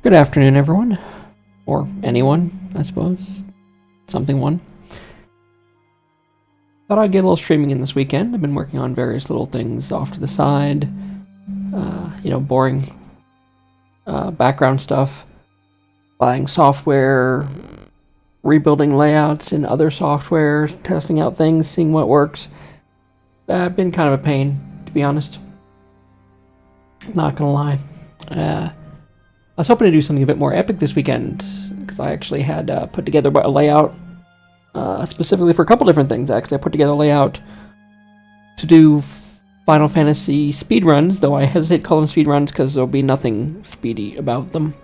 Good afternoon, everyone. Or anyone, I suppose. Something one. Thought I'd get a little streaming in this weekend. I've been working on various little things off to the side. Boring background stuff. Buying software, rebuilding layouts in other softwares, testing out things, seeing what works. Been kind of a pain, to be honest. Not gonna lie. I was hoping to do something a bit more epic this weekend, because I actually had put together a layout specifically for a couple different things. Actually, I put together a layout to do Final Fantasy speedruns, though I hesitate to call them speedruns because there'll be nothing speedy about them.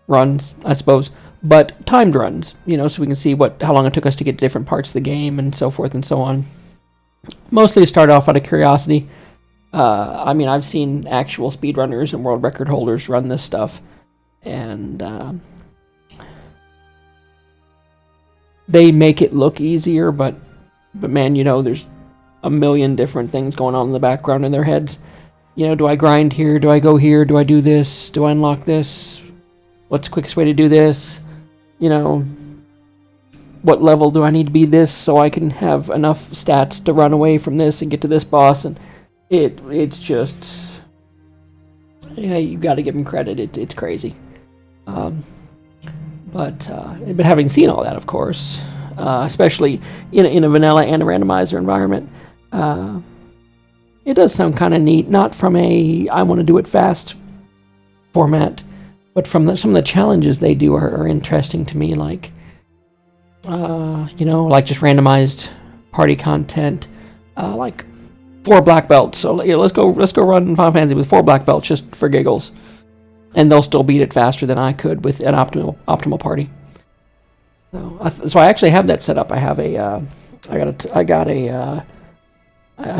Runs, I suppose, but timed runs, so we can see how long it took us to get to different parts of the game and so forth and so on. Mostly start off out of curiosity. I've seen actual speedrunners and world record holders run this stuff, and they make it look easier, but man, there's a million different things going on in the background in their heads. Do I grind here? Do I go here? Do I do this? Do I unlock this? What's the quickest way to do this? What level do I need to be this so I can have enough stats to run away from this and get to this boss? And it's just, you got to give them credit. It's crazy. But having seen all that, of course, especially in a vanilla and a randomizer environment, it does sound kind of neat. Not from a I want to do it fast format, but from some of the challenges they do are interesting to me. Like just randomized party content, like 4 black belts. So let's go run Final Fantasy with 4 black belts just for giggles, and they'll still beat it faster than I could with an optimal party. So I actually have that set up. I have I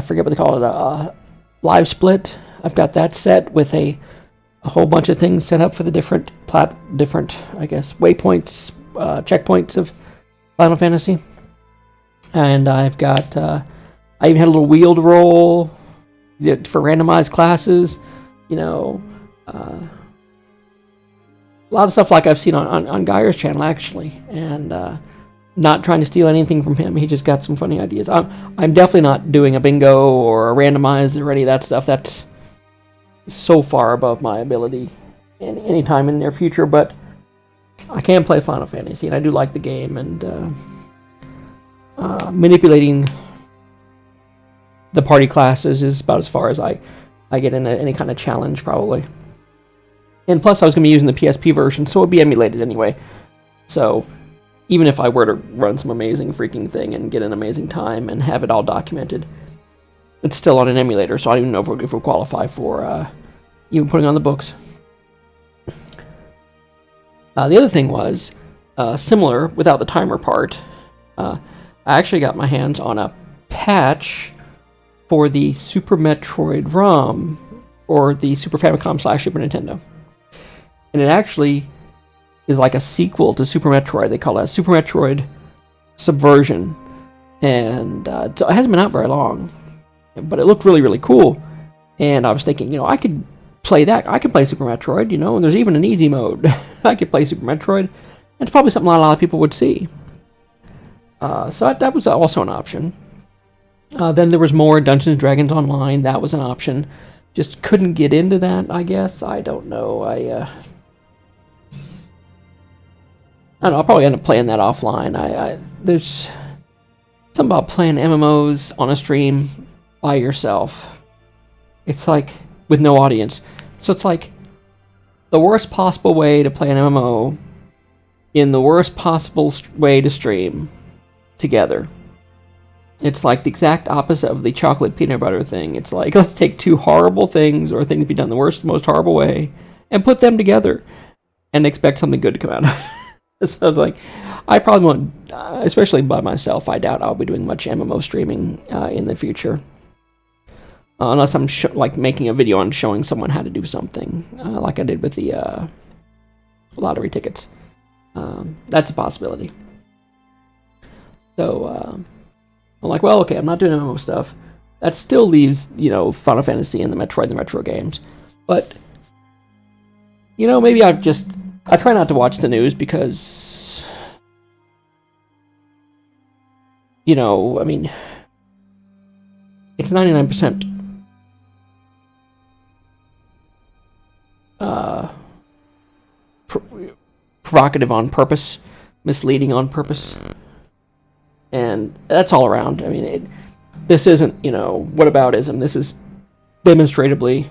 forget what they call it, a live split. I've got that set with a whole bunch of things set up for the different waypoints, checkpoints of Final Fantasy. And I've got, I even had a little wheel to roll for randomized classes, a lot of stuff like I've seen on Geyer's channel, actually, and not trying to steal anything from him. He just got some funny ideas. I'm definitely not doing a bingo or a randomizer or any of that stuff. That's so far above my ability any time in the near future, but I can play Final Fantasy, and I do like the game, and manipulating the party classes is about as far as I get in any kind of challenge, probably. And plus, I was going to be using the PSP version, so it would be emulated anyway. So even if I were to run some amazing freaking thing and get an amazing time and have it all documented, it's still on an emulator, so I don't even know if we'll qualify for even putting on the books. The other thing was, similar, without the timer part, I actually got my hands on a patch for the Super Metroid ROM, or the Super Famicom / Super Nintendo. And it actually is like a sequel to Super Metroid. They call it Super Metroid Subversion. And it hasn't been out very long, but it looked really, really cool. And I was thinking, I could play that. I could play Super Metroid, and there's even an easy mode. I could play Super Metroid. And it's probably something a lot of people would see. So that was also an option. Then there was more Dungeons & Dragons Online. That was an option. Just couldn't get into that, I guess. I don't know. I don't know, I'll probably end up playing that offline. There's something about playing MMOs on a stream by yourself. It's like, with no audience. So it's like the worst possible way to play an MMO in the worst possible way to stream together. It's like the exact opposite of the chocolate peanut butter thing. It's like, let's take 2 horrible things, or things be done the worst, most horrible way, and put them together and expect something good to come out of it. So it's like, I probably won't, especially by myself, I doubt I'll be doing much MMO streaming in the future. Unless I'm making a video on showing someone how to do something, like I did with the lottery tickets. That's a possibility. So, I'm like, well, okay, I'm not doing MMO stuff. That still leaves, Final Fantasy and the Metro games. But maybe I try not to watch the news because, I mean, it's 99% provocative on purpose, misleading on purpose, and that's all around. I mean, this isn't, whataboutism. This is demonstrably,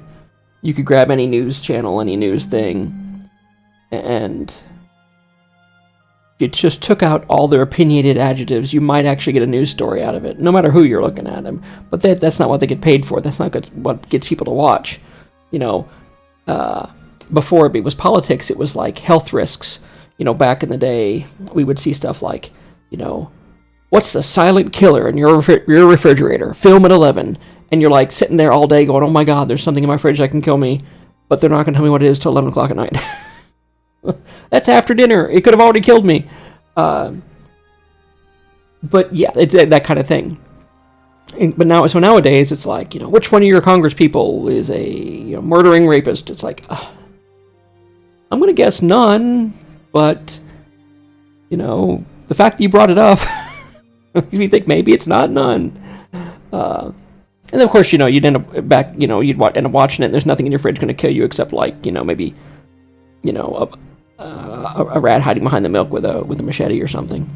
you could grab any news channel, any news thing, and it just took out all their opinionated adjectives. You might actually get a news story out of it, no matter who you're looking at them. But that's not what they get paid for. That's not what gets people to watch. Before it was politics, it was like health risks. Back in the day, we would see stuff like, what's the silent killer in your refrigerator? Film at 11. And you're like sitting there all day going, oh my God, there's something in my fridge that can kill me. But they're not going to tell me what it is till 11 o'clock at night. That's after dinner. It could have already killed me. But yeah, it's that kind of thing. But nowadays, it's like, which one of your Congress people is a murdering rapist? It's like, I'm going to guess none. But, the fact that you brought it up makes me think maybe it's not none. And of course, you'd end up back, you'd end up watching it, and there's nothing in your fridge going to kill you except, like, maybe, a rat hiding behind the milk with a machete or something.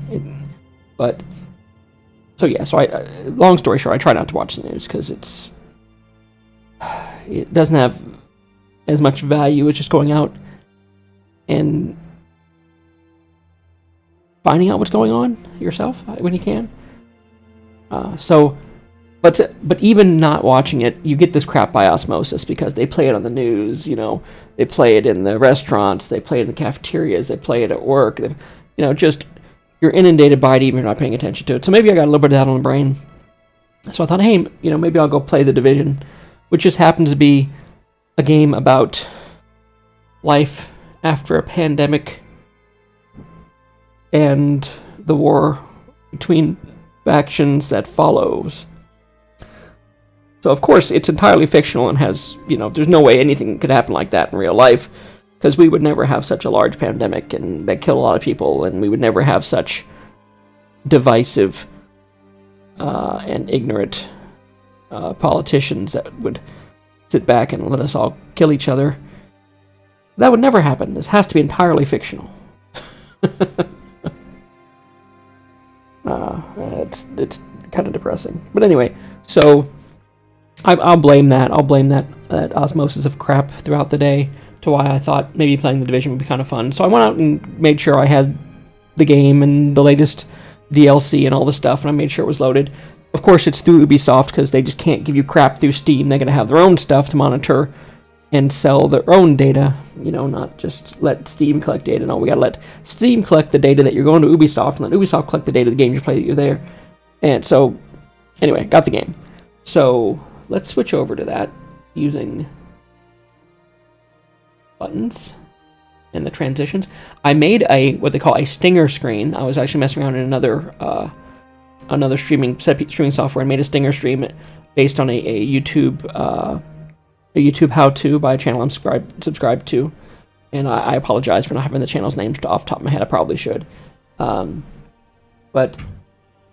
So long story short, I try not to watch the news because it doesn't have as much value as just going out and finding out what's going on yourself when you can. But even not watching it, you get this crap by osmosis because they play it on the news, they play it in the restaurants, they play it in the cafeterias, they play it at work, just you're inundated by it even if you're not paying attention to it. So maybe I got a little bit of that on the brain. So I thought, hey, maybe I'll go play The Division, which just happens to be a game about life after a pandemic and the war between factions that follows. So, of course, it's entirely fictional and has, there's no way anything could happen like that in real life, because we would never have such a large pandemic and that killed a lot of people, and we would never have such divisive and ignorant politicians that would sit back and let us all kill each other. That would never happen. This has to be entirely fictional. It's kind of depressing. But anyway, so I'll blame that. I'll blame that osmosis of crap throughout the day to why I thought maybe playing The Division would be kind of fun. So I went out and made sure I had the game and the latest DLC and all the stuff, and I made sure it was loaded. Of course, it's through Ubisoft because they just can't give you crap through Steam. They're going to have their own stuff to monitor and sell their own data, not just let Steam collect data. No, we got to let Steam collect the data that you're going to Ubisoft and let Ubisoft collect the data of the game you play that you're there. And so, anyway, got the game. So, let's switch over to that using buttons and the transitions. I made what they call a stinger screen. I was actually messing around in another streaming software and made a stinger stream based on a YouTube how-to by a channel I'm subscribed to. And I apologize for not having the channel's name off the top of my head. I probably should. But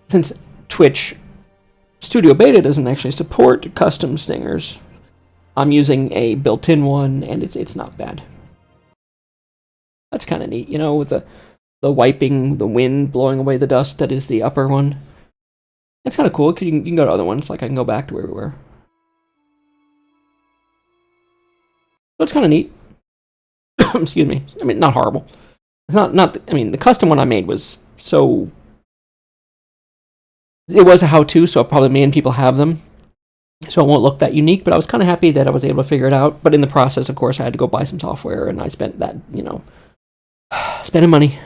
since Twitch Studio Beta doesn't actually support custom stingers, I'm using a built-in one, and it's not bad. That's kind of neat, with the wiping, the wind blowing away the dust that is the upper one. That's kind of cool, because you can go to other ones, like I can go back to where we were. So it's kind of neat. Excuse me. I mean, not horrible. It's not. The custom one I made was so. It was a how-to, so probably many people have them, so it won't look that unique. But I was kind of happy that I was able to figure it out. But in the process, of course, I had to go buy some software, and I spent that, spending money.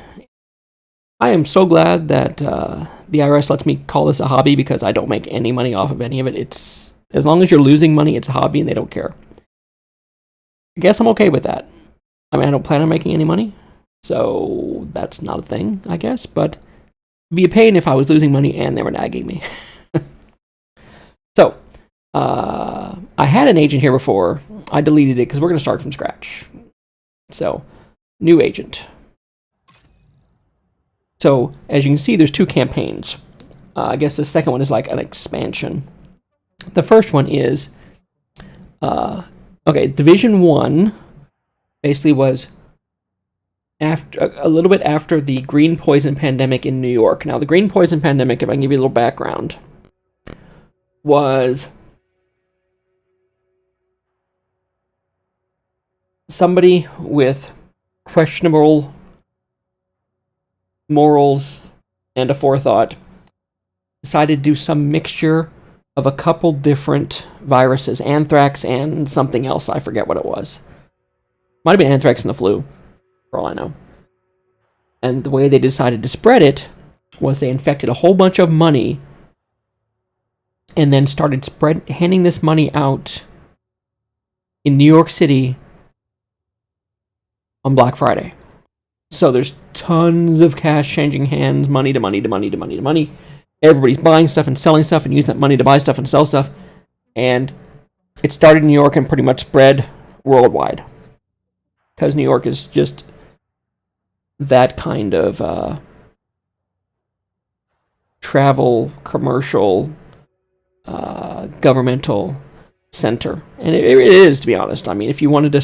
I am so glad that the IRS lets me call this a hobby because I don't make any money off of any of it. It's as long as you're losing money, it's a hobby, and they don't care. I guess I'm okay with that. I mean, I don't plan on making any money, so that's not a thing, I guess. But it'd be a pain if I was losing money and they were nagging me. So, I had an agent here before. I deleted it because we're going to start from scratch. So, new agent. So, as you can see, there's 2 campaigns. I guess the second one is like an expansion. The first one is, Division 1 basically was after a little bit after the green poison pandemic in New York. Now, the green poison pandemic, if I can give you a little background, was somebody with questionable morals and a forethought decided to do some mixture of a couple different viruses, anthrax and something else. I forget what it was. Might have been anthrax and the flu, for all I know. And the way they decided to spread it was they infected a whole bunch of money and then started handing this money out in New York City on Black Friday. So there's tons of cash changing hands, money to money to money to money to money. Everybody's buying stuff and selling stuff and using that money to buy stuff and sell stuff. And it started in New York and pretty much spread worldwide. Because New York is just that kind of travel, commercial, governmental center. And it is, to be honest. I mean, if you wanted to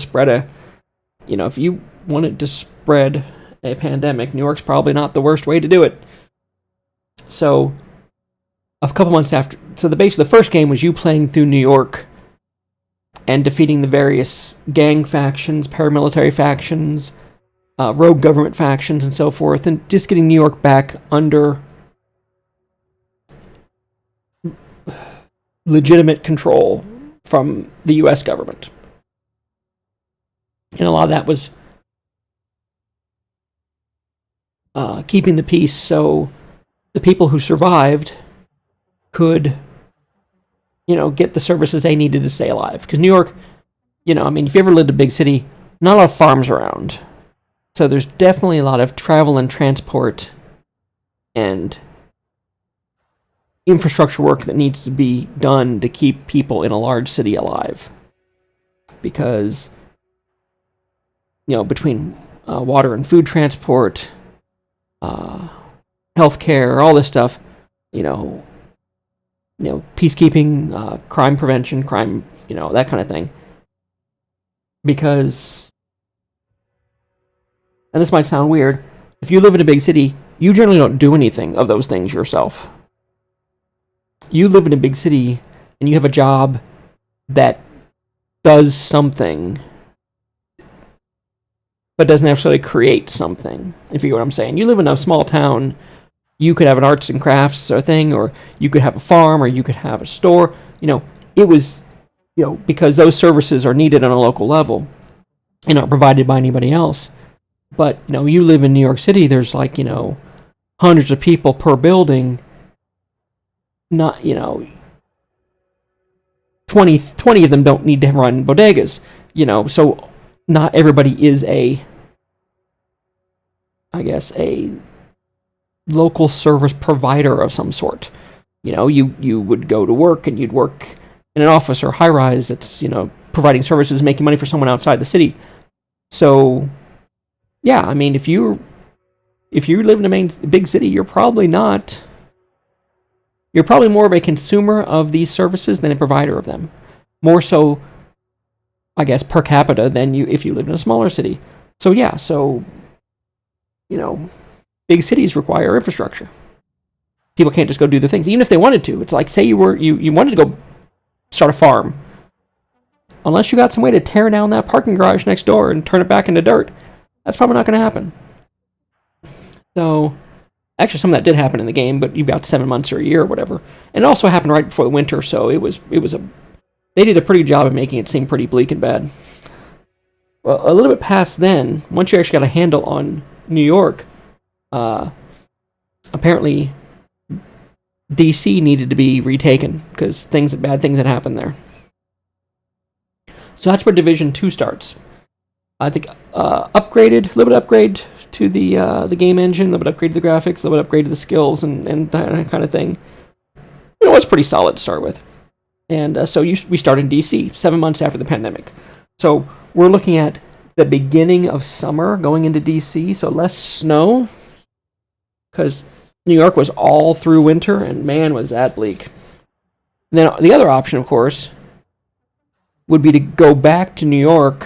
spread a pandemic, New York's probably not the worst way to do it. So, a couple months after, the first game was you playing through New York and defeating the various gang factions, paramilitary factions, rogue government factions, and so forth, and just getting New York back under legitimate control from the U.S. government. And a lot of that was keeping the peace so the people who survived could, get the services they needed to stay alive. Because New York, if you ever lived in a big city, not a lot of farms around. So there's definitely a lot of travel and transport and infrastructure work that needs to be done to keep people in a large city alive. Because, between water and food transport, healthcare, all this stuff, peacekeeping, crime prevention, that kind of thing. Because, and this might sound weird, if you live in a big city, you generally don't do anything of those things yourself. You live in a big city and you have a job that does something, but doesn't necessarily create something, if you get what I'm saying. You live in a small town, you could have an arts and crafts or thing, or you could have a farm, or you could have a store. It was, because those services are needed on a local level and not provided by anybody else. But, you live in New York City, there's hundreds of people per building, not, 20 of them don't need to run bodegas, so not everybody is a local service provider of some sort. You would go to work and you'd work in an office or high-rise that's, providing services, making money for someone outside the city. So, yeah, if you live in a big city, you're probably more of a consumer of these services than a provider of them. More so, I guess, per capita than if you live in a smaller city. So, yeah, big cities require infrastructure. People can't just go do the things, even if they wanted to. It's like, say you wanted to go start a farm. Unless you got some way to tear down that parking garage next door and turn it back into dirt, that's probably not going to happen. So, actually, some of that did happen in the game, but you've got 7 months or a year or whatever. And it also happened right before the winter, so they did a pretty good job of making it seem pretty bleak and bad. Well, a little bit past then, once you actually got a handle on New York, apparently DC needed to be retaken because bad things had happened there. So that's where Division 2 starts. I think a little bit upgrade to the game engine, a little bit upgrade to the graphics, a little bit upgrade to the skills and that kind of thing. It was pretty solid to start with. And so we start in DC, 7 months after the pandemic. So we're looking at the beginning of summer going into DC, so less snow, because New York was all through winter, and man, was that bleak. And then the other option, of course, would be to go back to New York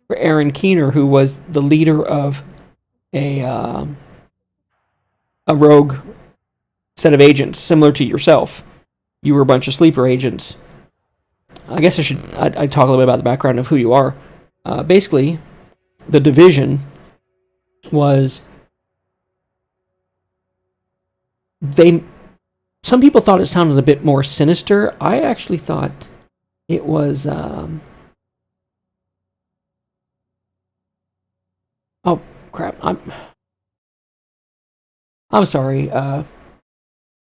for Aaron Keener, who was the leader of a rogue set of agents, similar to yourself. You were a bunch of sleeper agents. I guess I'd talk a little bit about the background of who you are. Basically, the division was some people thought it sounded a bit more sinister. I actually thought it was oh crap. I'm sorry,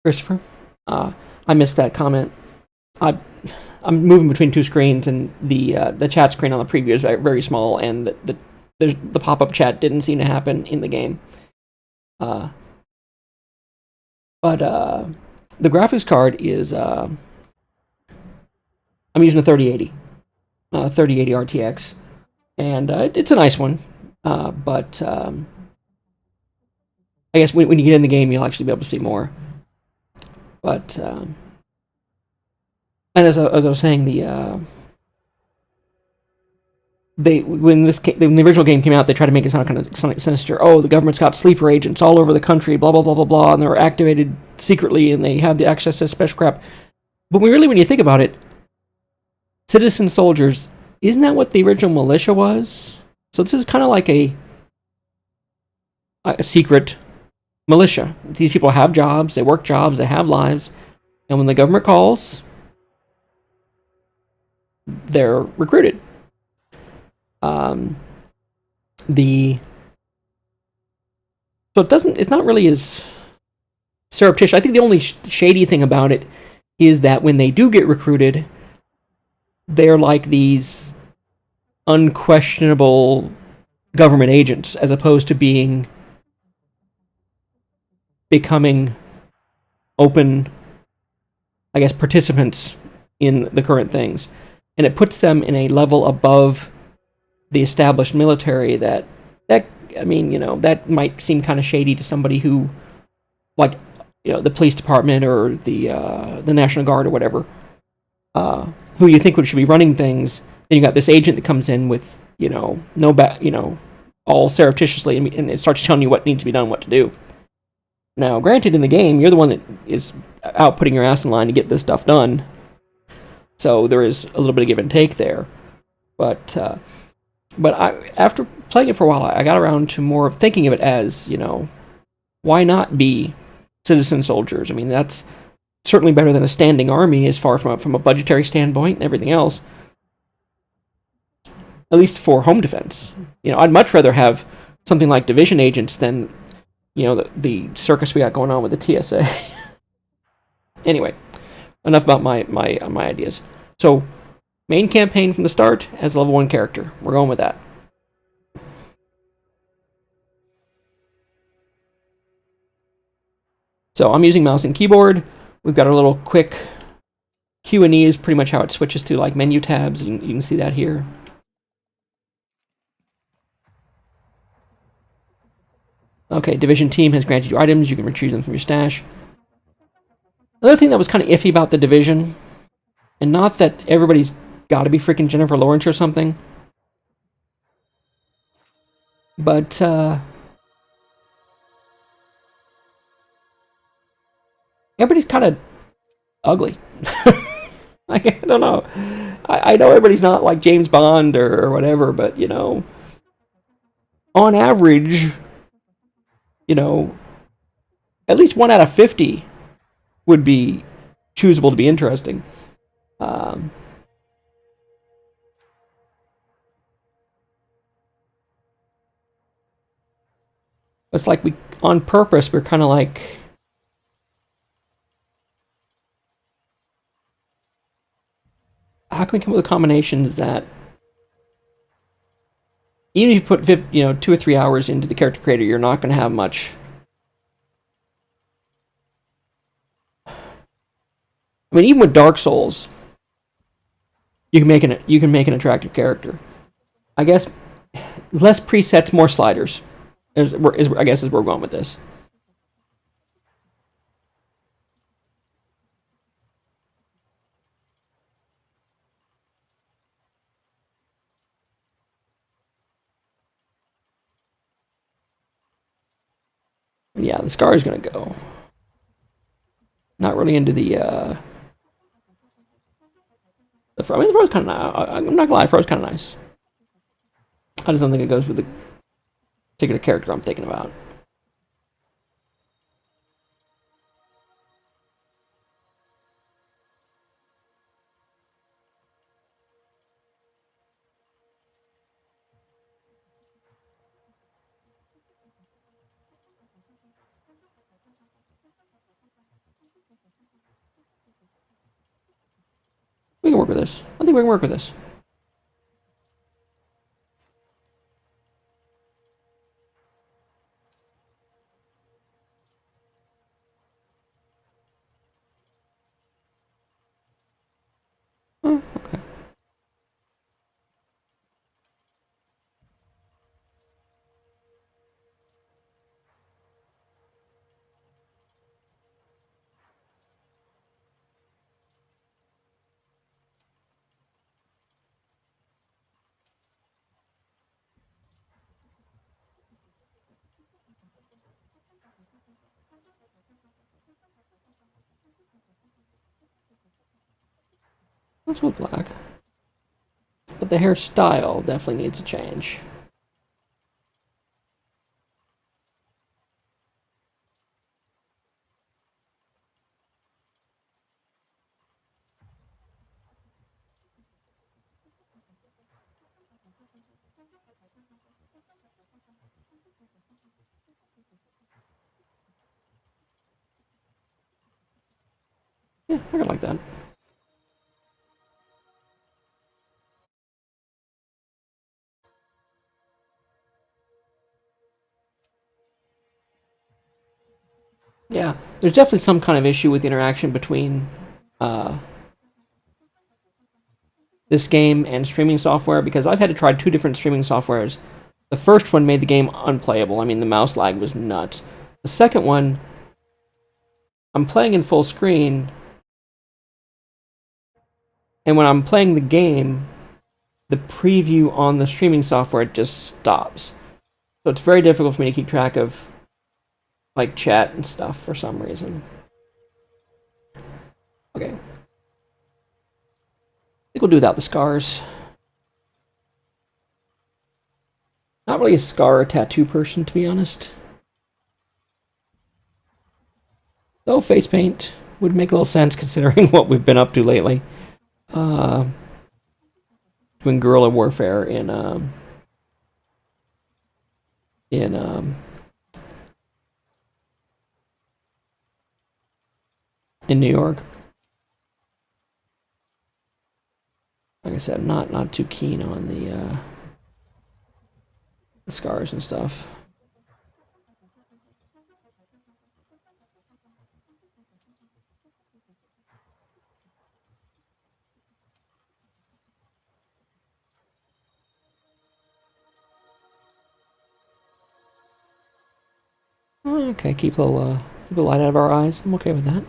Christopher. I missed that comment. I'm moving between two screens, and the chat screen on the preview is very, very small, and the pop-up chat didn't seem to happen in the game. But the graphics card is I'm using a 3080 RTX, and it's a nice one. But I guess when you get in the game, you'll actually be able to see more. But and as I was saying, when the original game came out, they tried to make it sound kind of sinister. Oh, the government's got sleeper agents all over the country, blah blah blah blah blah, and they're activated secretly, and they have the access to special crap. But when you think about it, citizen soldiers, isn't that what the original militia was? So this is kind of like a secret militia. These people have jobs, they work jobs, they have lives, and when the government calls, they're recruited. So it's not really as surreptitious. I think the only shady thing about it is that when they do get recruited, they're like these unquestionable government agents, as opposed to becoming open, I guess, participants in the current things. And it puts them in a level above the established military that might seem kind of shady to somebody who, like, the police department or the National Guard or whatever, who you think should be running things. Then you got this agent that comes in with all surreptitiously, and it starts telling you what needs to be done, what to do. Now, granted, in the game, you're the one that is out putting your ass in line to get this stuff done. So there is a little bit of give and take there. But after playing it for a while, I got around to more of thinking of it as, why not be citizen soldiers? I mean, that's certainly better than a standing army as far from a budgetary standpoint and everything else. At least for home defense. I'd much rather have something like division agents than, the circus we got going on with the TSA. Anyway, enough about my ideas. So, main campaign from the start as level 1 character. We're going with that. So I'm using mouse and keyboard. We've got a little quick Q&E is pretty much how it switches to like menu tabs. You can see that here. Okay, division team has granted you items. You can retrieve them from your stash. Another thing that was kind of iffy about the division, and not that everybody's got to be freaking Jennifer Lawrence or something, but everybody's kind of ugly. I don't know. I know everybody's not like James Bond or whatever, but on average, at least 1 out of 50 would be choosable to be interesting. It's like on purpose, we're kind of like, how can we come up with combinations that, even if you put 2 or 3 hours into the character creator, you're not going to have much. I mean, even with Dark Souls, you can make an attractive character. I guess less presets, more sliders. I guess is where we're going with this. Yeah, the Scar is going to go. Not really into the I mean, the Fro's kind of nice. I'm not gonna lie, Fro's kind of nice. I just don't think it goes with the particular character I'm thinking about. We can work with this. I think we can work with this. Oh, okay. Let's go black. But the hairstyle definitely needs a change. Yeah, I kind of like that. Yeah, there's definitely some kind of issue with the interaction between uh, this game and streaming software because I've had to try 2 different streaming softwares. The first one made the game unplayable. I mean, the mouse lag was nuts. The second one, I'm playing in full screen, and when I'm playing the game, the preview on the streaming software just stops. So it's very difficult for me to keep track of like chat and stuff for some reason. Okay. I think we'll do without the scars. Not really a scar or tattoo person, to be honest. Though face paint would make a little sense considering what we've been up to lately. Doing guerrilla warfare in New York. Like I said, not too keen on the scars and stuff. Okay, keep the light out of our eyes. I'm okay with that.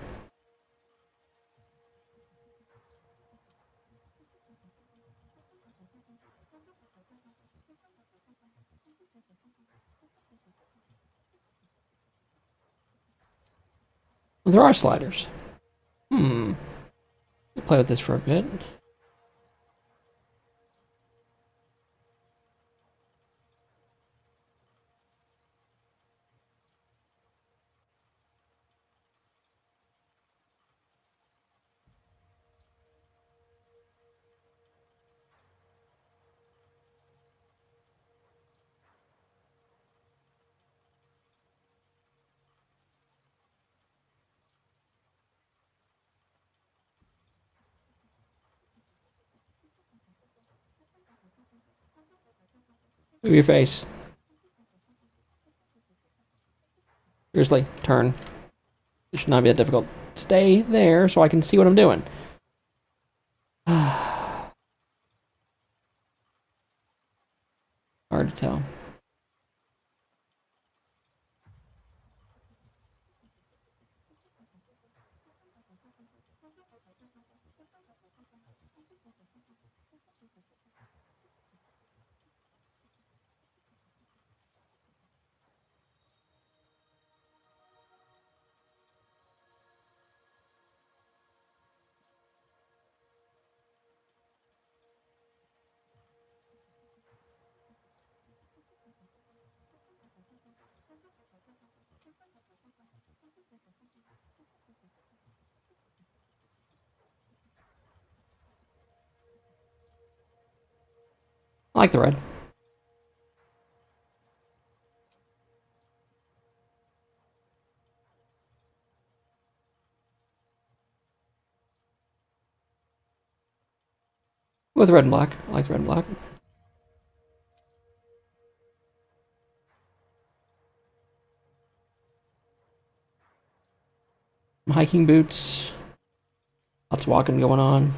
Well, there are sliders. We'll play with this for a bit. Move your face. Seriously, turn. It should not be that difficult. Stay there so I can see what I'm doing. Hard to tell. I like the red. With red and black. I like the red and black. Hiking boots. Lots of walking going on.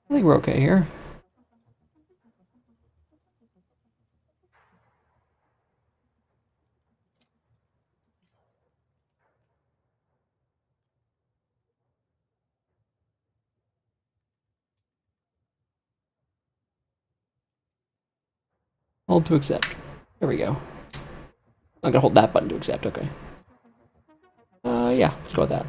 I think we're okay here. Hold to accept. There we go. I'm gonna hold that button to accept, okay. Yeah, let's go with that.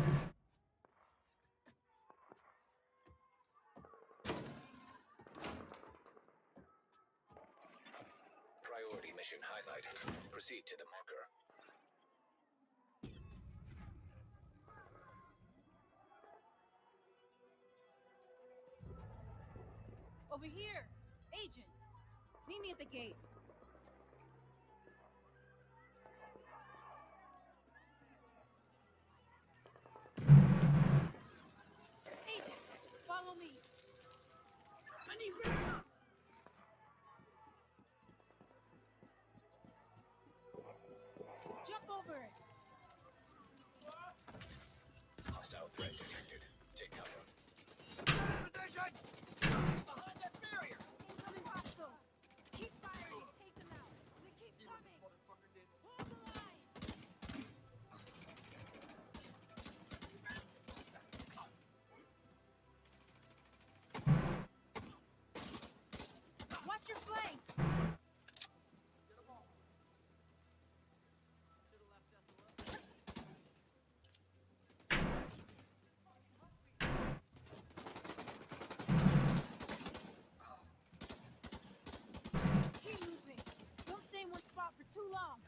Priority mission highlighted. Proceed to the marker. Over here! Agent! Meet me at the gate. Agent! Follow me! I need backup! Jump over it! Hostile threat detected. Take cover. Position! Behind that barrier! Incoming hostiles! Keep firing and take them out! They keep coming! Hold the line! Watch your flank! Keep moving! Don't stay in one spot for too long!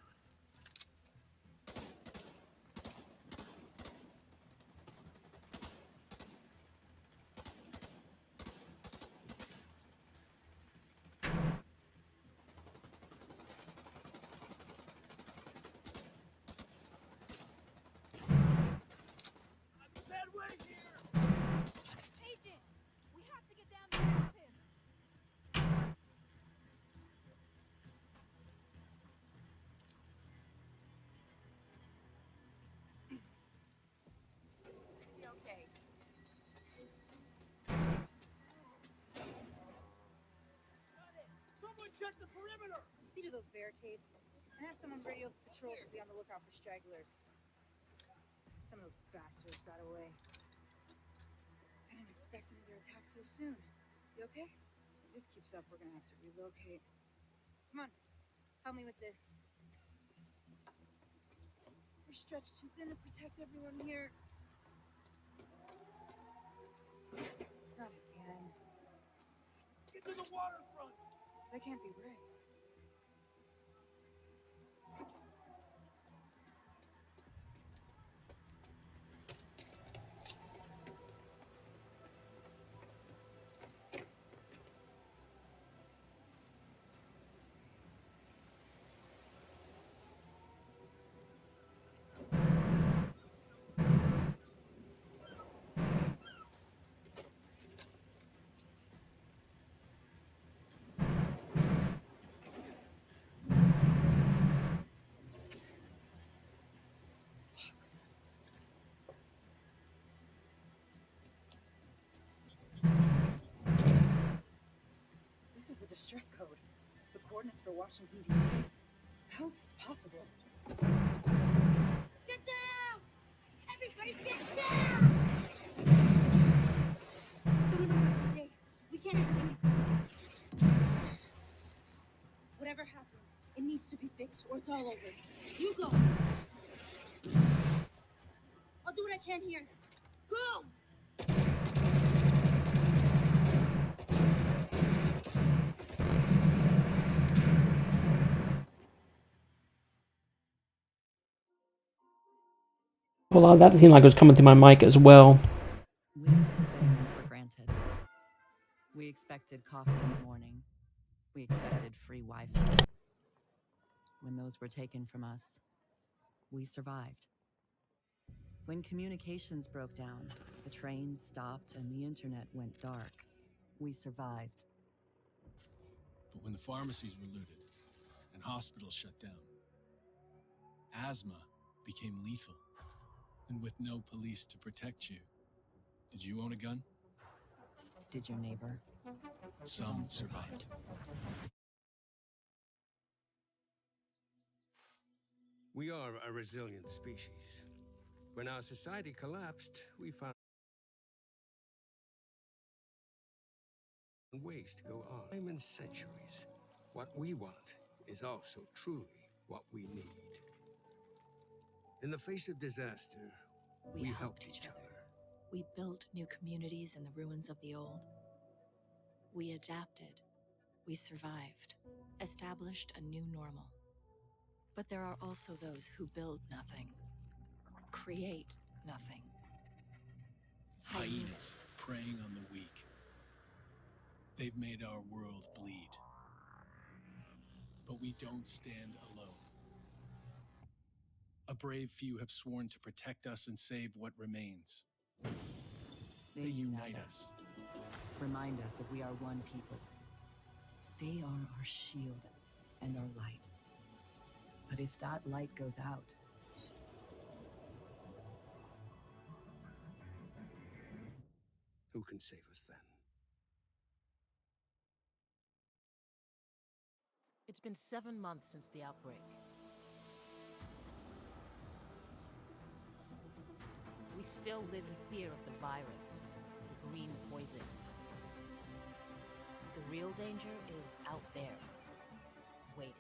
Agent! We have to get down there and help him! Be okay. Someone check the perimeter! See to those barricades, and have someone radio the patrols to be on the lookout for stragglers. Some of those bastards got away. I didn't expect another attack so soon. You okay? If this keeps up, we're gonna have to relocate. Come on, help me with this. We're stretched too thin to protect everyone here. Not again. Get to the waterfront! That can't be right. access code. The coordinates for Washington, D.C. How is this possible? Get down! Everybody get down! So we know what to say. We can't have these. Whatever happened, it needs to be fixed or it's all over. You go! I'll do what I can here. Go! Well, that seemed like it was coming through my mic as well. We took things for granted. We expected coffee in the morning. We expected free Wi-Fi. When those were taken from us, we survived. When communications broke down, the trains stopped and the internet went dark, we survived. But when the pharmacies were looted and hospitals shut down, asthma became lethal. And with no police to protect you, did you own a gun? Did your neighbor? Some survived. We are a resilient species. When our society collapsed, we found ways to go on. Time and centuries. What we want is also truly what we need. In the face of disaster, we helped each other. We built new communities in the ruins of the old. We adapted. We survived. Established a new normal. But there are also those who build nothing. Create nothing. Hyenas preying on the weak. They've made our world bleed. But we don't stand alone. A brave few have sworn to protect us and save what remains. They unite us. Remind us that we are one people. They are our shield and our light. But if that light goes out, Who can save us then? It's been 7 months since the outbreak. We still live in fear of the virus, the green poison. The real danger is out there, waiting.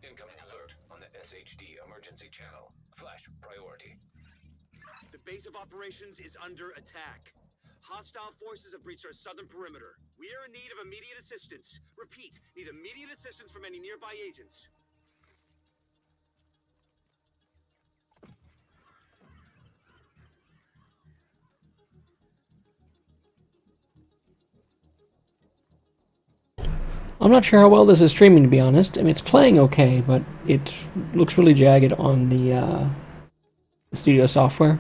Incoming alert on the SHD emergency channel. Flash priority. The base of operations is under attack. Hostile forces have breached our southern perimeter. We are in need of immediate assistance. Repeat, need immediate assistance from any nearby agents. I'm not sure how well this is streaming, to be honest. I mean, it's playing okay, but it looks really jagged on the studio software.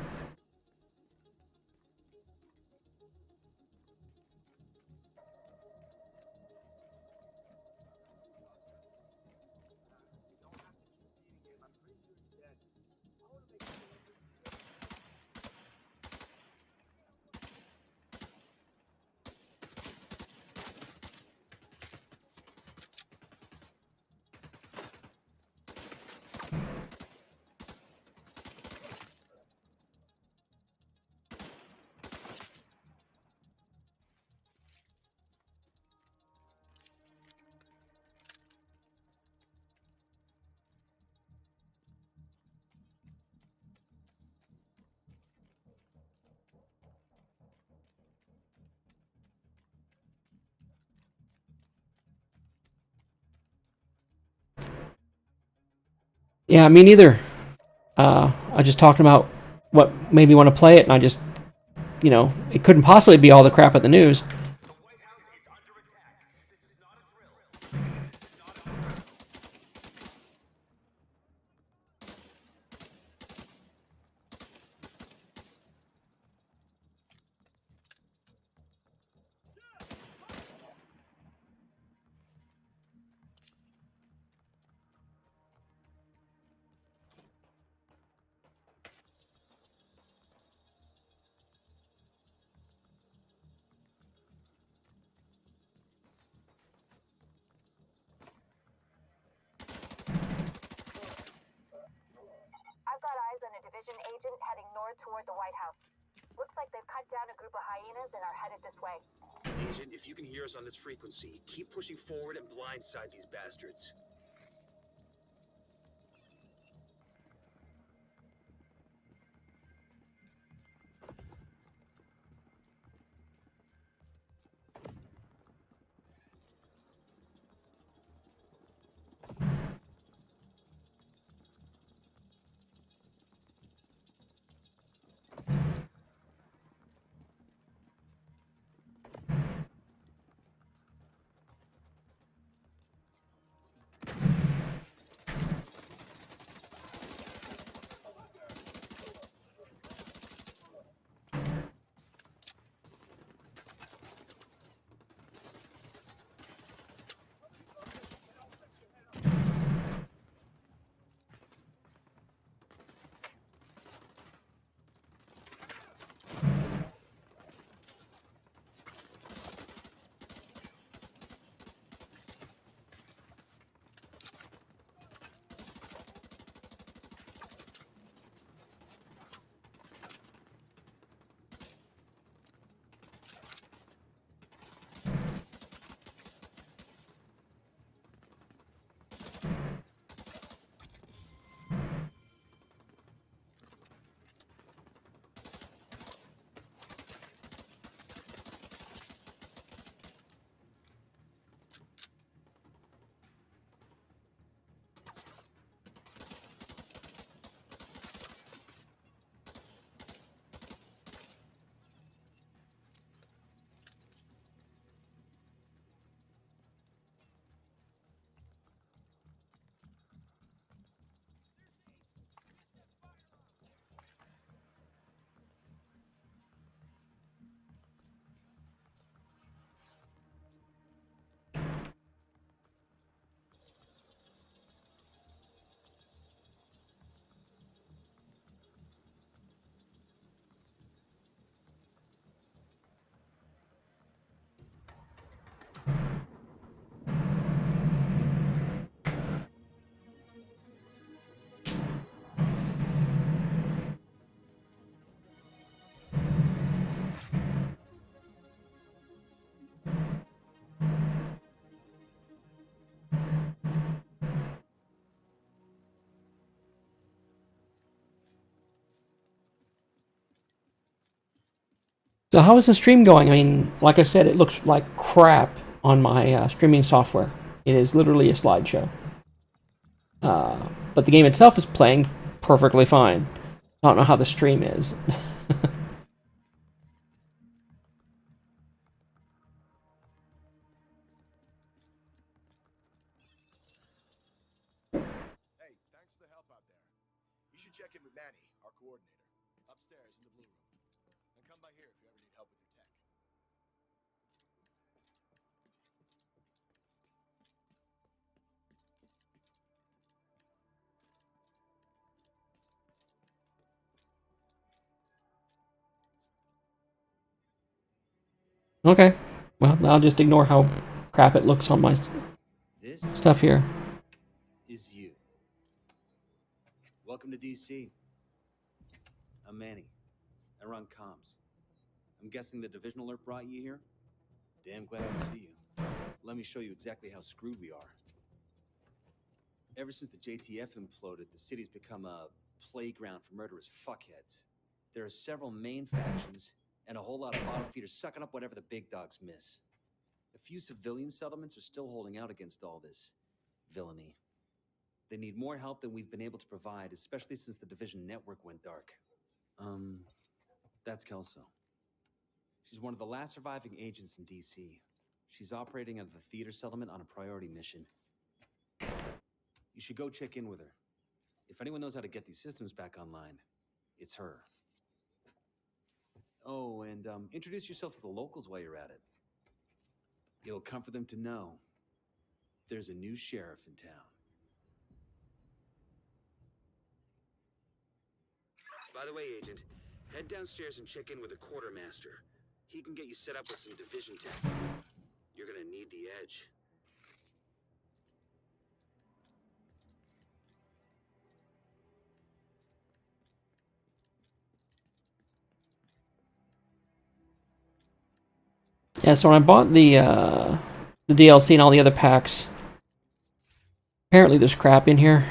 Yeah, me neither. I was just talking about what made me want to play it, and I just, it couldn't possibly be all the crap at the news. I've got eyes on a division agent heading north toward the White House. Looks like they've cut down a group of hyenas and are headed this way. Agent, if you can hear us on this frequency, keep pushing forward and blindside these bastards. So how is the stream going? I mean, like I said, it looks like crap on my streaming software. It is literally a slideshow. But the game itself is playing perfectly fine. I don't know how the stream is. Manny, our coordinator. Upstairs in the blue room. And come by here if you ever need help with your tech. Okay. Well, I'll just ignore how crap it looks on my This stuff here. is you. Welcome to DC. I'm Manny. I run comms. I'm guessing the division alert brought you here? Damn glad to see you. Let me show you exactly how screwed we are. Ever since the JTF imploded, the city's become a playground for murderous fuckheads. There are several main factions, and a whole lot of bottom feeders sucking up whatever the big dogs miss. A few civilian settlements are still holding out against all this villainy. They need more help than we've been able to provide, especially since the division network went dark. That's Kelso. She's one of the last surviving agents in DC. She's operating out of the theater settlement on a priority mission. You should go check in with her. If anyone knows how to get these systems back online, it's her. Oh, and introduce yourself to the locals while you're at it. It'll comfort them to know there's a new sheriff in town. By the way, Agent, head downstairs and check in with the quartermaster. He can get you set up with some division tech. You're gonna need the edge. Yeah, so when I bought the DLC and all the other packs, apparently there's crap in here.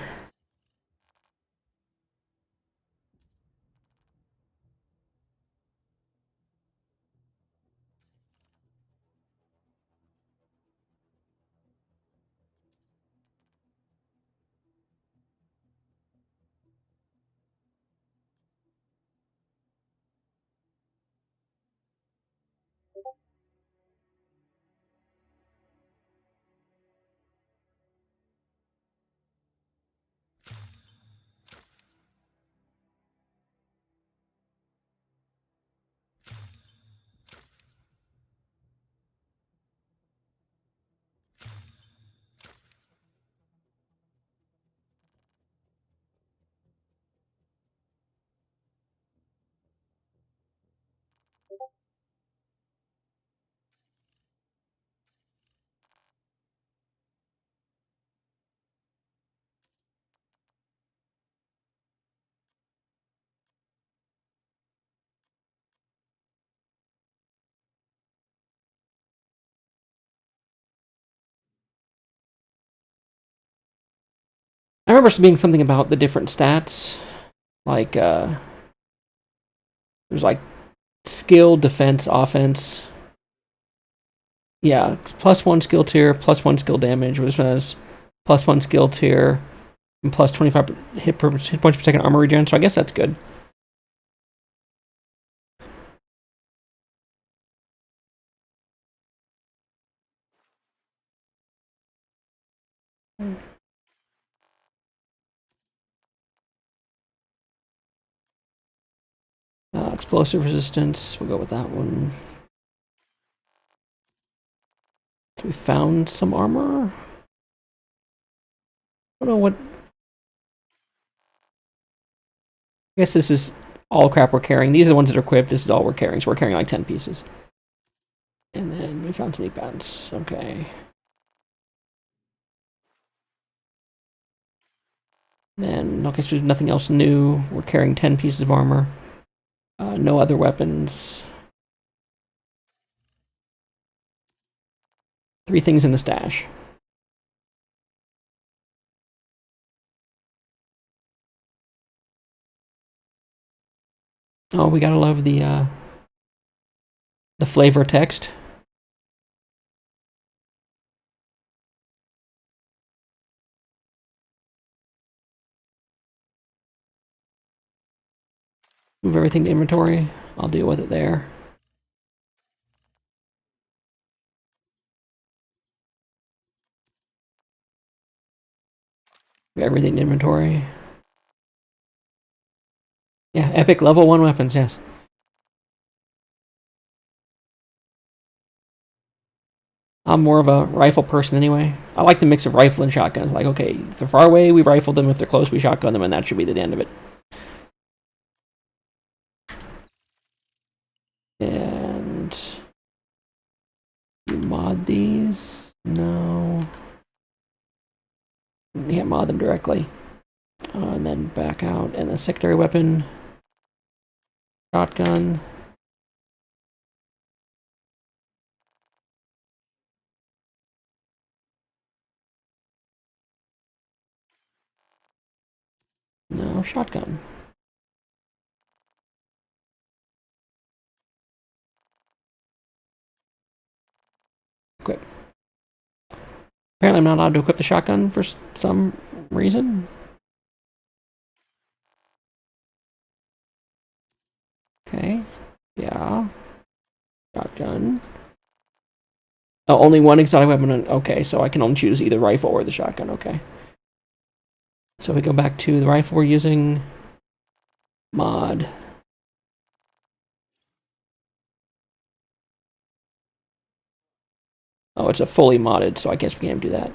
I remember being something about the different stats, like there's like skill, defense, offense. Yeah, +1 skill tier, +1 skill damage, which has +1 skill tier, and plus 25 hit points per second armor regen. So I guess that's good. Explosive resistance, we'll go with that one. So we found some armor. I don't know what. I guess this is all crap we're carrying. These are the ones that are equipped. This is all we're carrying. So we're carrying like 10 pieces. And then we found some knee pads. Okay. Then, okay, so there's nothing else new. We're carrying 10 pieces of armor. No other weapons. 3 things in the stash. Oh, we gotta love the flavor text. Move everything to inventory. I'll deal with it there. Move everything to inventory. Yeah, epic level 1 weapons, yes. I'm more of a rifle person anyway. I like the mix of rifle and shotgun. It's like, okay, if they're far away, we rifle them. If they're close, we shotgun them, and that should be the end of it. And you mod these? No. You can't mod them directly. And then back out. And a secondary weapon. Shotgun. No, shotgun. Equip. Apparently I'm not allowed to equip the shotgun for some reason. Okay. Yeah. Shotgun. Oh, only one exotic weapon. Okay, so I can only choose either rifle or the shotgun. Okay. So we go back to the rifle we're using. Mod. Oh, it's a fully modded, so I guess we can't do that.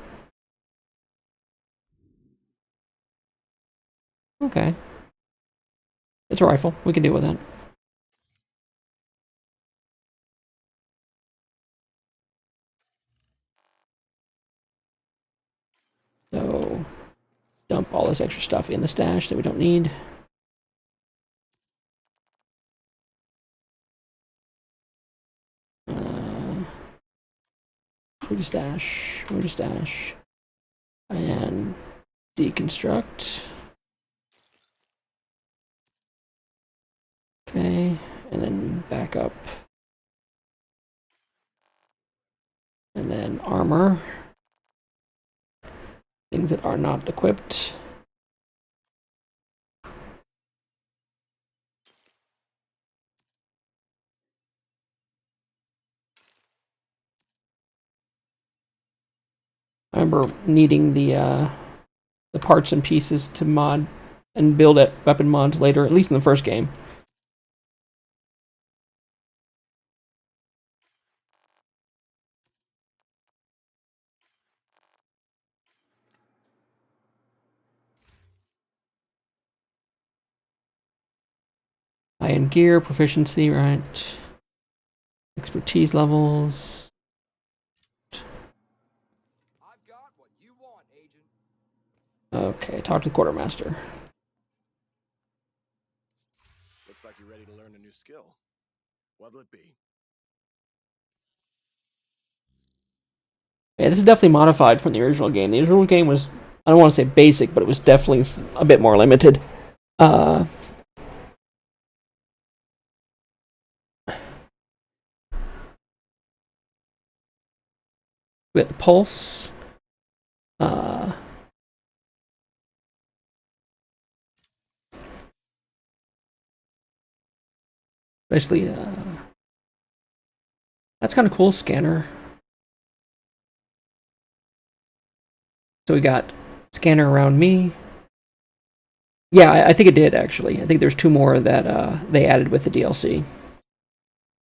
Okay. It's a rifle. We can deal with that. So, dump all this extra stuff in the stash that we don't need. Where's stash? Where's stash? And deconstruct. Okay, and then back up. And then armor. Things that are not equipped. I remember needing the parts and pieces to mod and build at weapon mods later, at least in the first game. High-end gear, proficiency, right? Expertise levels. I've got what you want, Agent. Okay, talk to the quartermaster. Looks like you're ready to learn a new skill. What'll it be? Yeah, this is definitely modified from the original game. The original game was, I don't want to say basic, but it was definitely a bit more limited. We got the pulse. Basically, that's kind of cool. Scanner. So we got scanner around me. Yeah, I think it did actually. I think there's 2 more that they added with the DLC.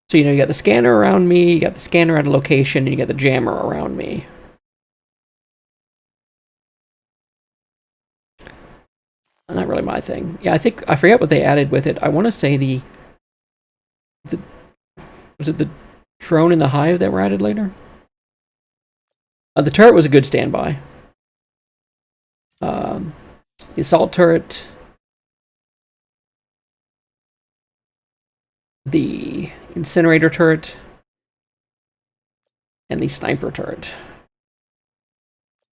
So, you got the scanner around me, you got the scanner at a location, and you got the jammer around me. Not really my thing. Yeah, I forget what they added with it. I want to say the was it the drone and the hive that were added later? The turret was a good standby. The assault turret, the incinerator turret, and the sniper turret.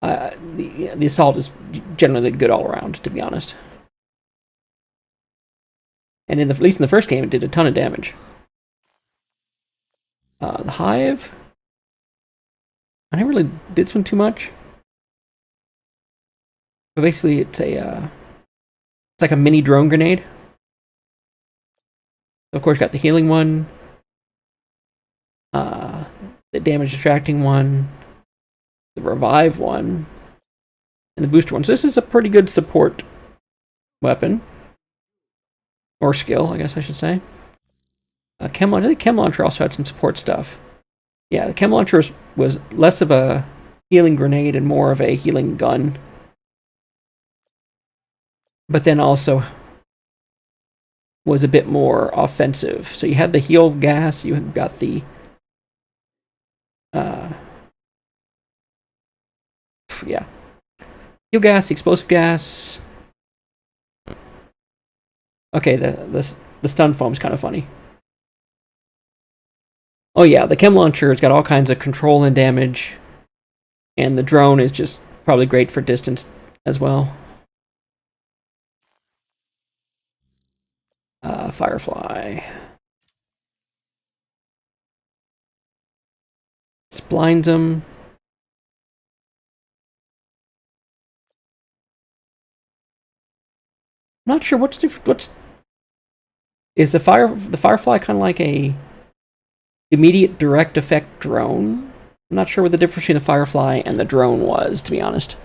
The assault is generally good all around, to be honest. And at least in the first game, it did a ton of damage. The hive, I never really did swing too much. But basically, it's like a mini drone grenade. Of course, got the healing one, the damage distracting one, the revive one, and the booster one. So this is a pretty good support weapon. or skill, I guess I should say. I think Chem Launcher also had some support stuff. Yeah, the Chem Launcher was less of a healing grenade and more of a healing gun. But then also was a bit more offensive. So you had the heal gas, you got the yeah. Heal gas, explosive gas. Okay, the stun foam's kind of funny. Oh yeah, the Chem Launcher has got all kinds of control and damage. And the drone is just probably great for distance as well. Firefly. Just blinds them. Not sure what's different. Is the Firefly kind of like a immediate direct effect drone? I'm not sure what the difference between the Firefly and the drone was, to be honest.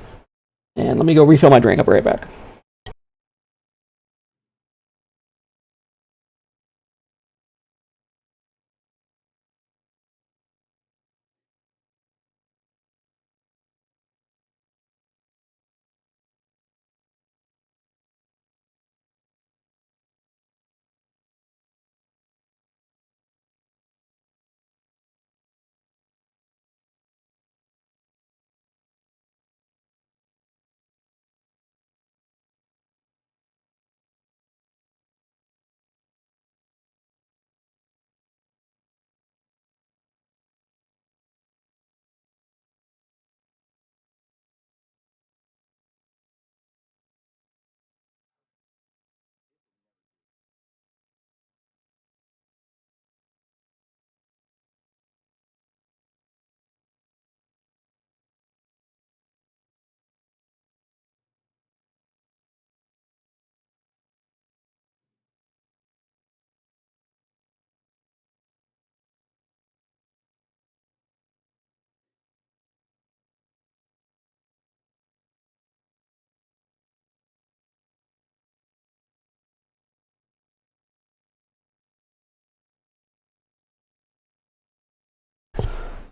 And let me go refill my drink. I'll be right back.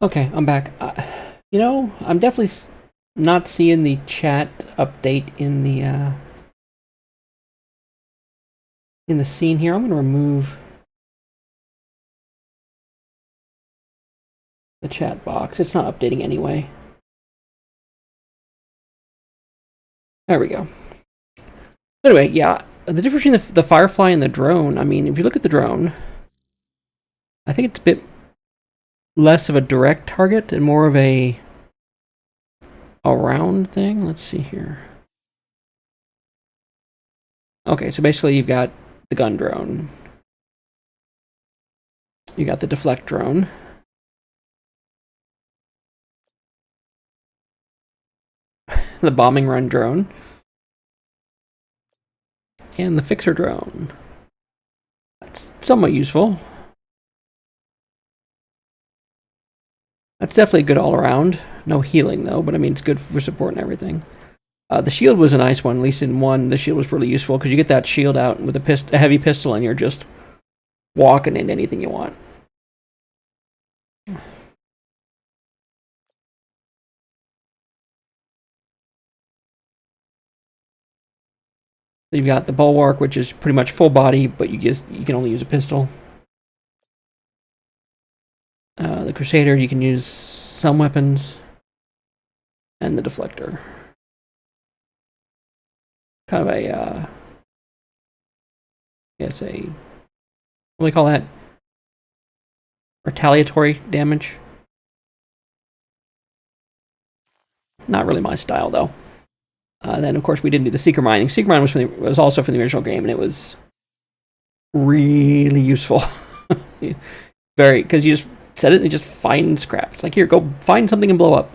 Okay, I'm back. I'm definitely not seeing the chat update in the scene here. I'm going to remove the chat box. It's not updating anyway. There we go. Anyway, yeah, the difference between the Firefly and the drone, I mean, if you look at the drone, I think it's a bit less of a direct target and more of a round thing. Let's see here. Okay, so basically you've got the gun drone. You got the deflect drone. The bombing run drone. And the fixer drone. That's somewhat useful. That's definitely good all around. No healing though, but I mean it's good for support and everything. The shield was a nice one, at least in one. The shield was really useful because you get that shield out with a heavy pistol and you're just walking into anything you want. So you've got the bulwark, which is pretty much full body, but you can only use a pistol. The Crusader, you can use some weapons, and the deflector. Kind of a, what do they call that? Retaliatory damage. Not really my style, though. Then, of course, we didn't do the Seeker Mining. Seeker Mining was also from the original game, and it was really useful. Because you just set it and you just find scrap. It's like, here, go find something and blow up.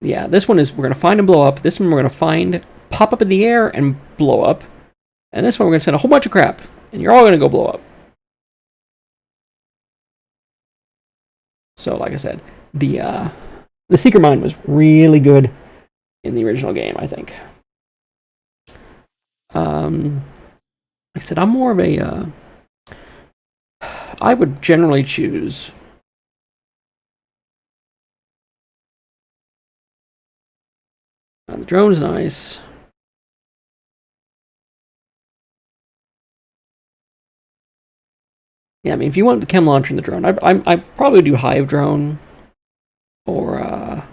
Yeah, this one is we're going to find and blow up. This one we're going to find, pop up in the air and blow up. And this one we're going to send a whole bunch of crap. And you're all going to go blow up. So, like I said, the Seeker Mine was really good in the original game, I think. Like I said, I'm more of a. I would generally choose. The drone's nice. Yeah, I mean, if you want the chem launcher and the drone, I probably do Hive drone or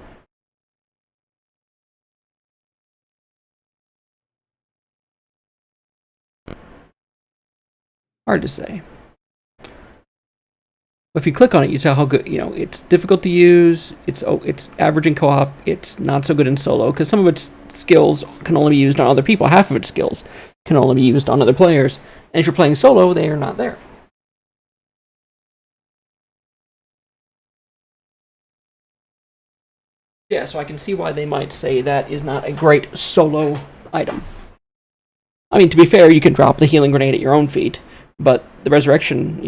hard to say. But if you click on it, you tell how good. It's difficult to use. It's average in co-op. It's not so good in solo because some of its skills can only be used on other people. Half of its skills can only be used on other players. And if you're playing solo, they are not there. Yeah, so I can see why they might say that is not a great solo item. I mean, to be fair, you can drop the healing grenade at your own feet, but the resurrection,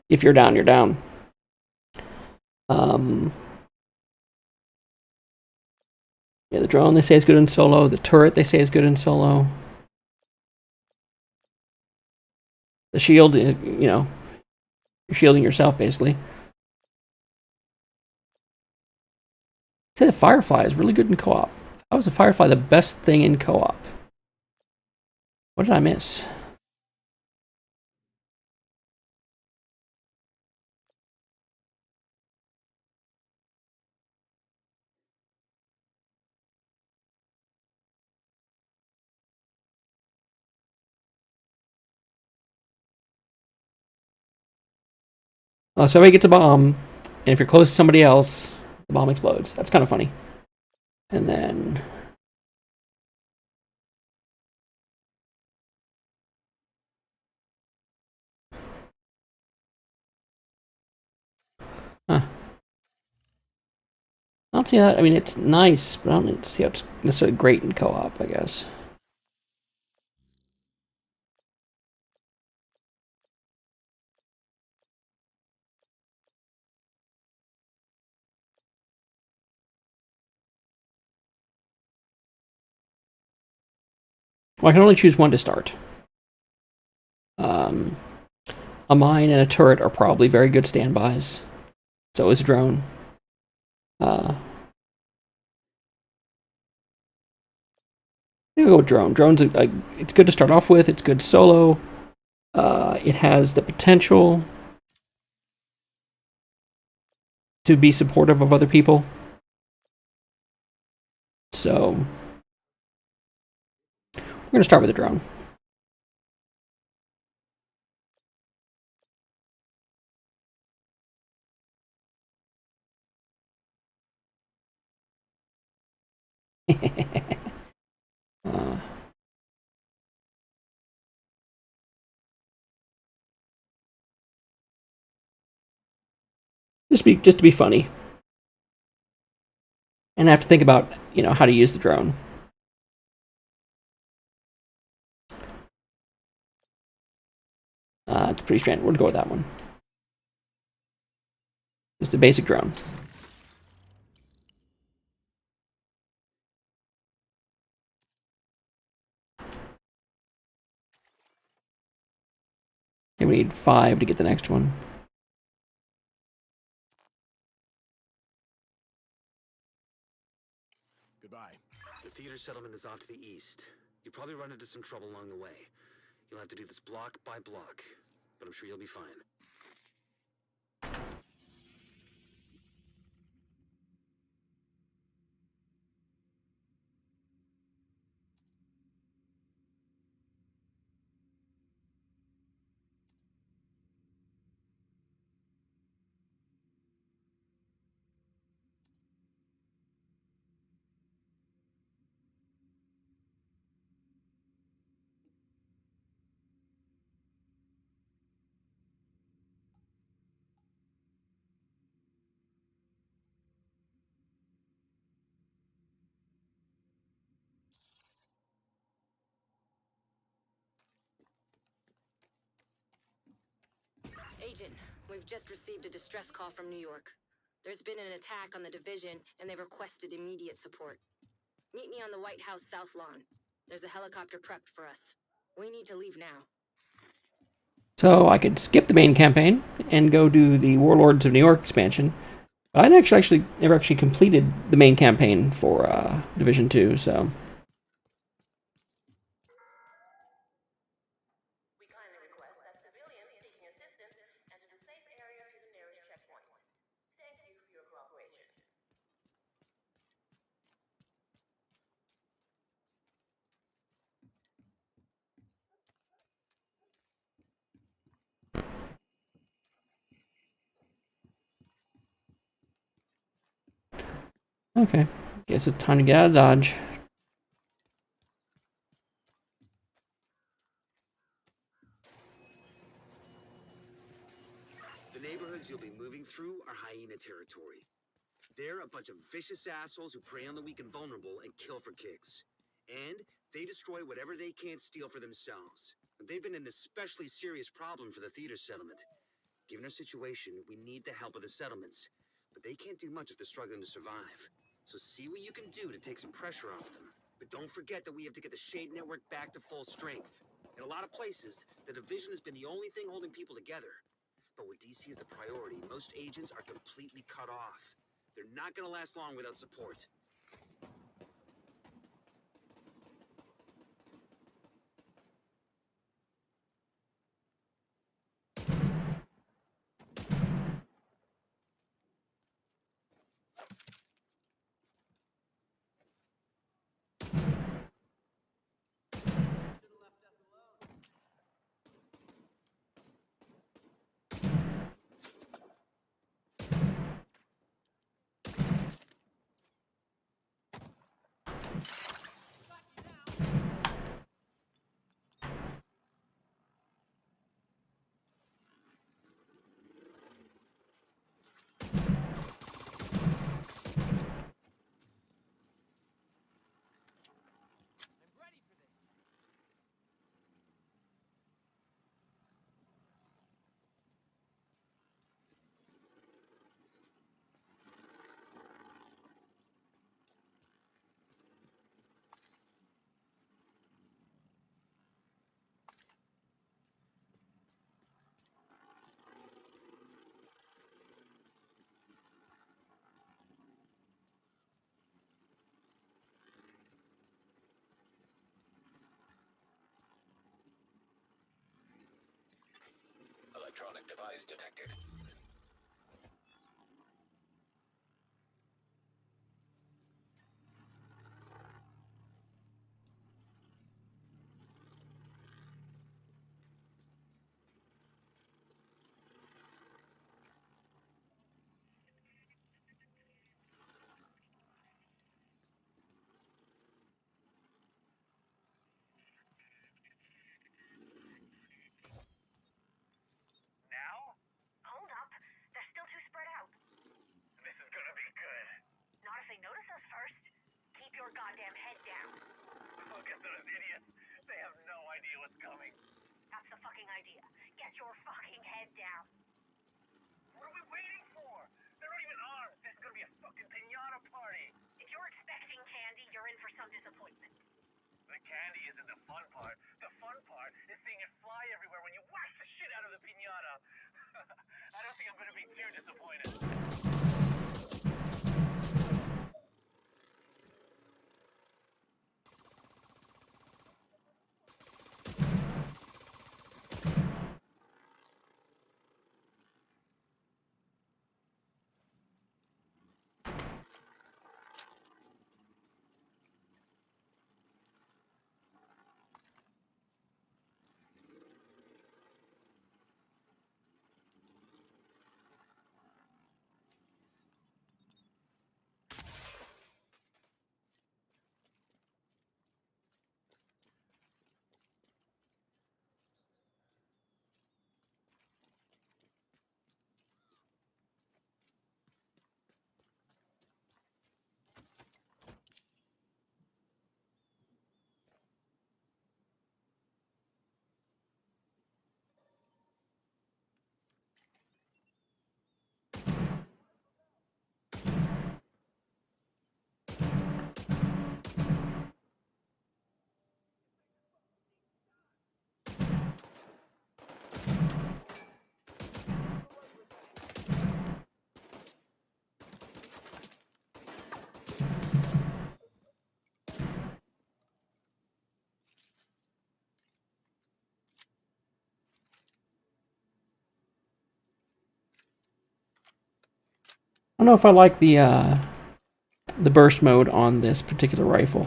if you're down, you're down. Yeah, the drone they say is good in solo. The turret they say is good in solo. The shield, you're shielding yourself basically. Say the Firefly is really good in co-op. How is the Firefly the best thing in co-op? What did I miss? So everybody gets a bomb, and if you're close to somebody else, the bomb explodes. That's kind of funny. And then I don't see that. I mean, it's nice, but I don't see how it's necessarily great in co-op, I guess. Well, I can only choose one to start. A mine and a turret are probably very good standbys. So is a drone. You go with drone. Drone's it's good to start off with. It's good solo. It has the potential to be supportive of other people. So we're gonna start with a drone. Just to be funny, and I have to think about how to use the drone. It's pretty standard. We'll go with that one. Just a basic drone. Okay, we need 5 to get the next one. Goodbye. The theater settlement is off to the east. You probably run into some trouble along the way. You'll have to do this block by block, but I'm sure you'll be fine. Agent, we've just received a distress call from New York. There's been an attack on the division, and they've requested immediate support. Meet me on the White House South Lawn. There's a helicopter prepped for us. We need to leave now. So I could skip the main campaign and go do the Warlords of New York expansion. I never actually completed the main campaign for Division 2, so... We kindly request that civilians seeking assistance enter the safe area to the nearest checkpoint. Thank you for your cooperation. Okay, guess it's time to get out of Dodge. The neighborhoods you'll be moving through are hyena territory. They're a bunch of vicious assholes who prey on the weak and vulnerable and kill for kicks. And they destroy whatever they can't steal for themselves. They've been an especially serious problem for the theater settlement. Given our situation, we need the help of the settlements. But they can't do much if they're struggling to survive. So see what you can do to take some pressure off them. But don't forget that we have to get the Shade Network back to full strength. In a lot of places, the division has been the only thing holding people together. But with DC as the priority, most agents are completely cut off. They're not gonna last long without support. Electronic device detected. Now? Hold up. They're still too spread out. This is gonna be good. Not if they notice us first. Keep your goddamn head down. Look at those idiots. They have no idea what's coming. That's the fucking idea. Get your fucking head down. What are we waiting for? They're not even armed. This is gonna be a fucking pinata party. If you're expecting candy, you're in for some disappointment. The candy isn't the fun part. The fun part is seeing it fly everywhere when you whack the shit out of the pinata. I don't think I'm gonna be too disappointed. don't know if I like the burst mode on this particular rifle.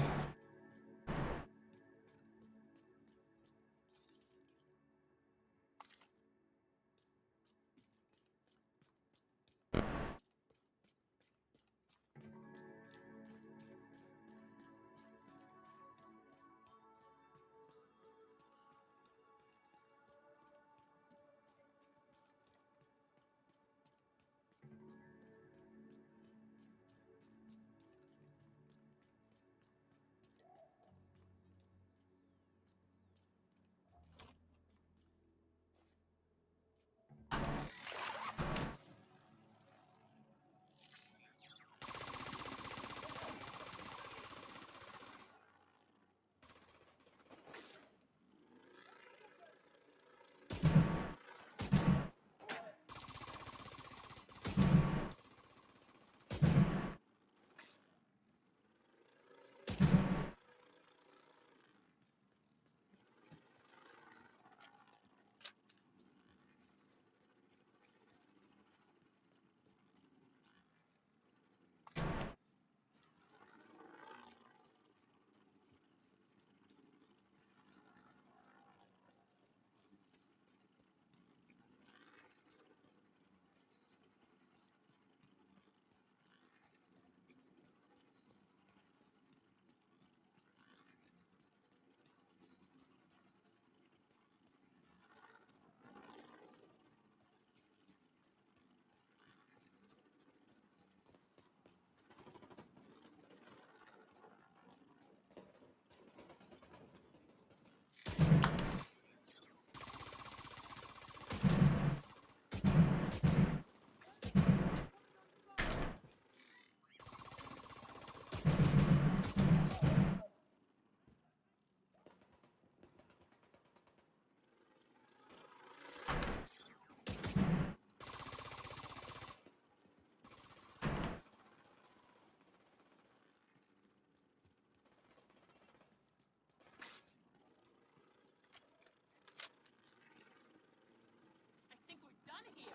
I think we're done here.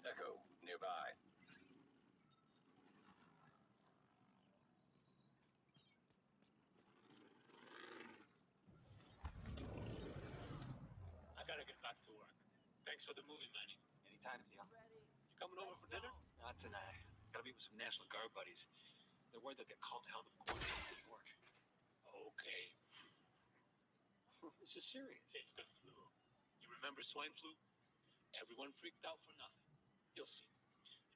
Echo nearby. I gotta get back to work. Thanks for the movie, Manny. Anytime, Theo. You coming over for dinner? Not tonight. Gotta meet with some National Guard buddies. They're worried they'll get called to hell before work. Okay. This is serious. It's the flu. You remember swine flu? Everyone freaked out for nothing. You'll see.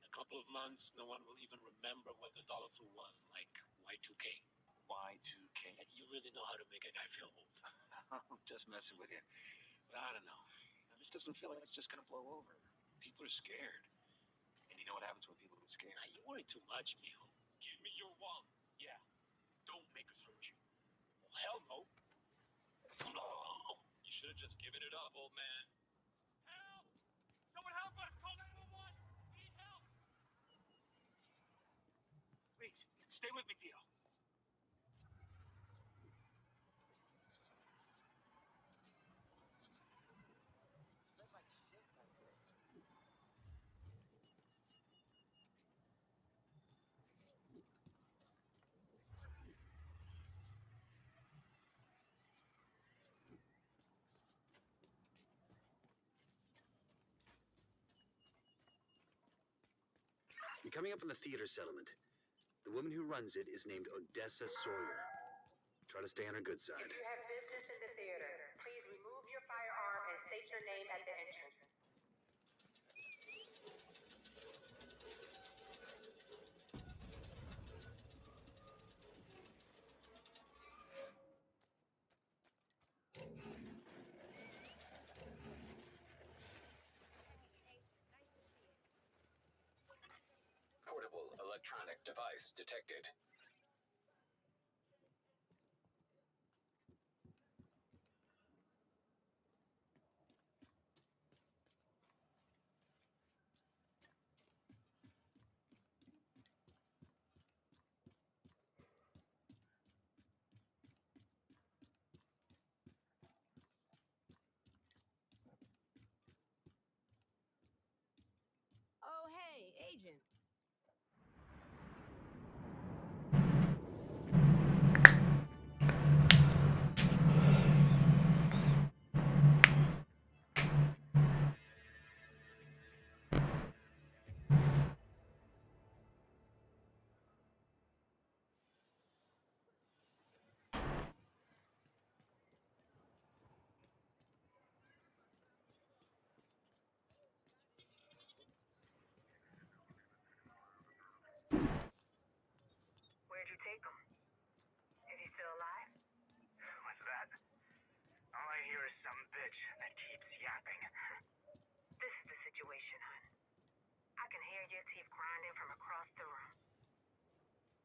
In a couple of months, no one will even remember what the dollar flu was, like Y2K. Y2K. You really know how to make a guy feel old. I'm just messing with you. But I don't know. This doesn't feel like it's just gonna blow over. People are scared. And you know what happens when people get scared? You worry too much, mijo. Give me your wallet. Yeah. Don't make us hurt you. Well, hell no. You should have just given it up, old man. Help! Someone help us! Call 911! We need help! Please, stay with me, Theo. Slept like shit last night. You're coming up on the theater settlement. The woman who runs it is named Odessa Sawyer. Try to stay on her good side. If you have business in the theater, please remove your firearm and state your name at the entrance. Portable electronic device detected. some bitch that keeps yapping. This is the situation, hon. I can hear your teeth grinding from across the room.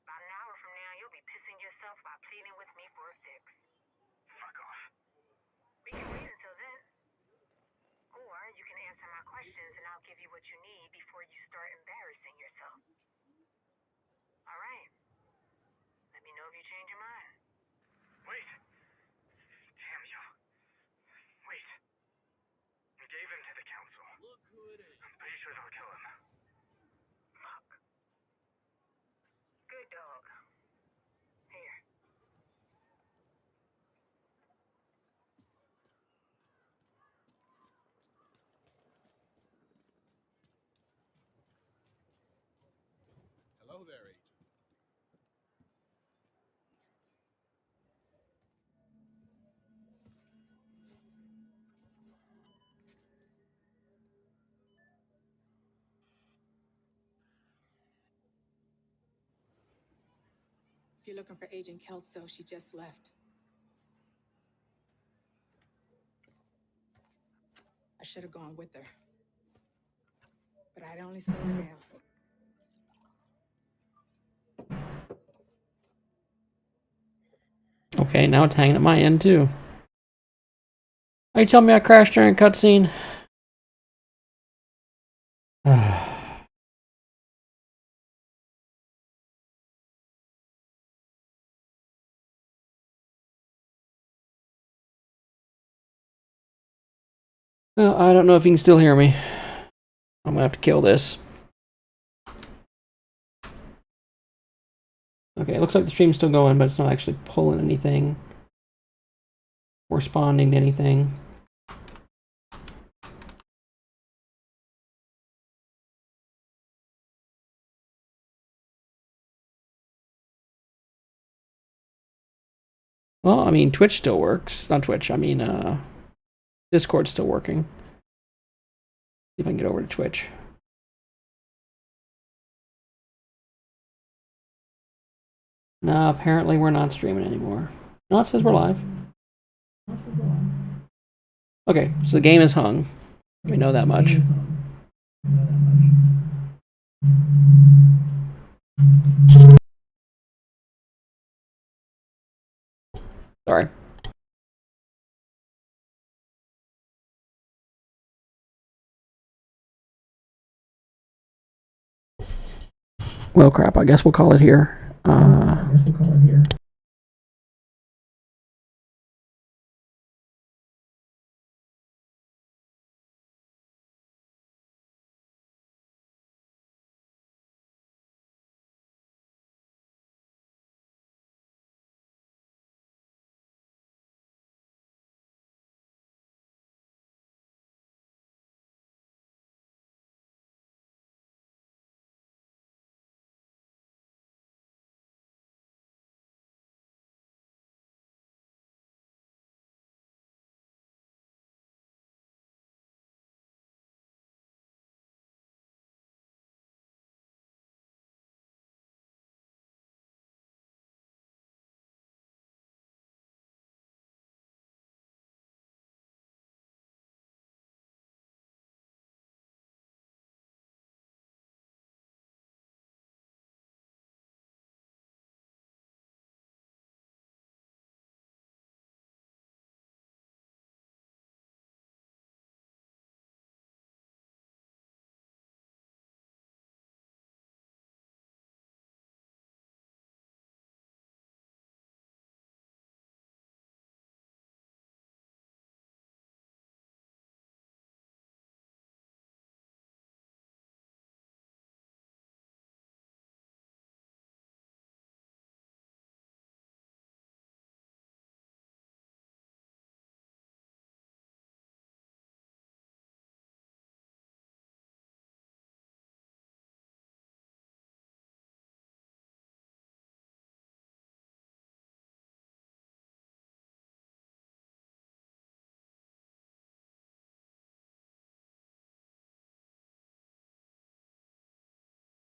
About an hour from now, you'll be pissing yourself by pleading with me for a fix. Fuck off. We can wait until then. Or you can answer my questions and I'll give you what you need before you start embarrassing yourself. All right. Let me know if you change your mind. Wait. Damn you. Wait. We gave him to the council. Look who it is. I'm pretty sure they'll kill him. Fuck. Good dog. Here. Hello there, Agent. If you're looking for Agent Kelso, she just left. I should have gone with her. But I'd only seen her now. Okay, now it's hanging at my end too. Are you telling me I crashed during a cutscene? Well, I don't know if you can still hear me. I'm gonna have to kill this. Okay, it looks like the stream's still going, but it's not actually pulling anything or responding to anything. Well, I mean, Twitch still works. Not Twitch, I mean, Discord's still working. See if I can get over to Twitch. No, apparently we're not streaming anymore. No, it says we're live. Okay, so the game is hung. We know that much. Sorry. Well, crap, I guess we'll call it here.